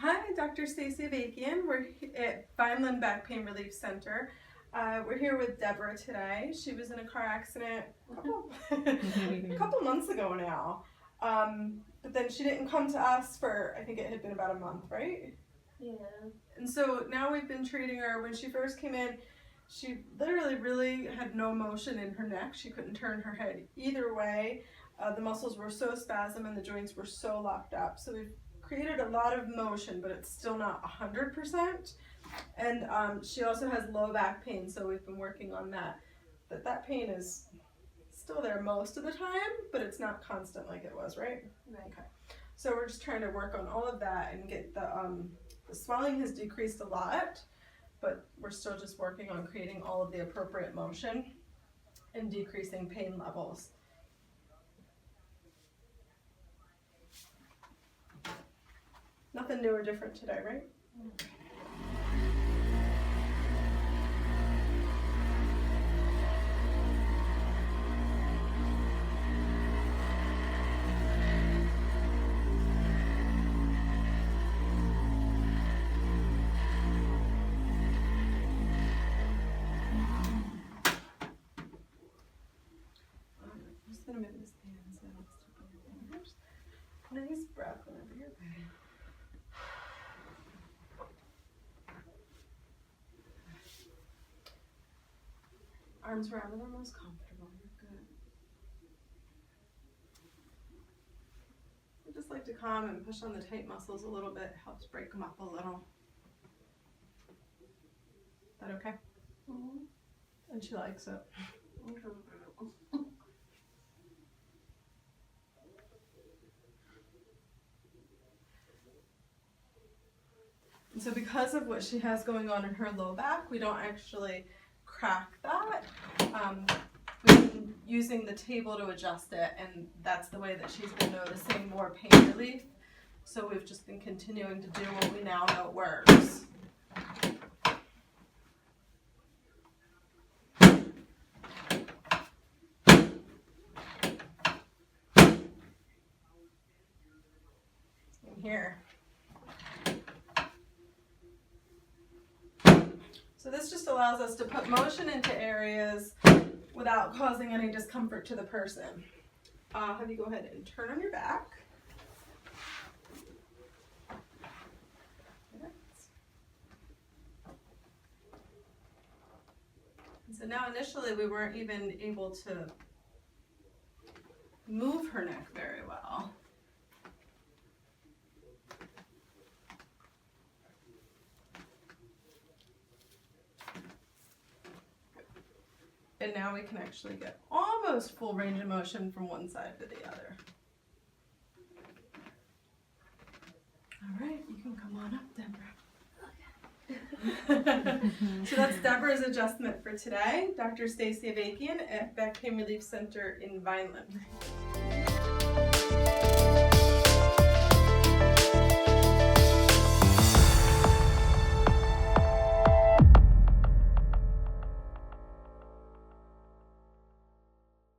Hi, Dr. Stacy Avakian. We're at Vineland Back Pain Relief Center. We're here with Deborah today. She was in a car accident a couple months ago now. But then she didn't come to us for, I think it had been about a month, right? Yeah. And so now we've been treating her. When she first came in, she literally really had no motion in her neck. She couldn't turn her head either way. The muscles were so spasmed and the joints were so locked up. So we've created a lot of motion, but it's still not 100%. And she also has low back pain, so we've been working on that. But that pain is still there most of the time, but it's not constant like it was, right? Right. Okay. So we're just trying to work on all of that and get the swelling has decreased a lot, but we're still just working on creating all of the appropriate motion and decreasing pain levels. Nothing new or different today, right? I'm just going to move this hand so it's to your fingers. Nice breath whenever you're ready. Arms wherever they're most comfortable. You're good. I just like to calm and push on the tight muscles a little bit. Helps break them up a little. Is that okay? Mm-hmm. And she likes it. And so because of what she has going on in her low back, we don't actually crack that. We've been using the table to adjust it, and that's the way that she's been noticing more pain relief. So we've just been continuing to do what we now know works. In here. So this just allows us to put motion into areas without causing any discomfort to the person. Have you go ahead and turn on your back. And so now initially we weren't even able to move her neck very well. And now we can actually get almost full range of motion from one side to the other. All right, you can come on up, Deborah. So that's Deborah's adjustment for today. Dr. Stacy Avakian at Back Pain Relief Center in Vineland.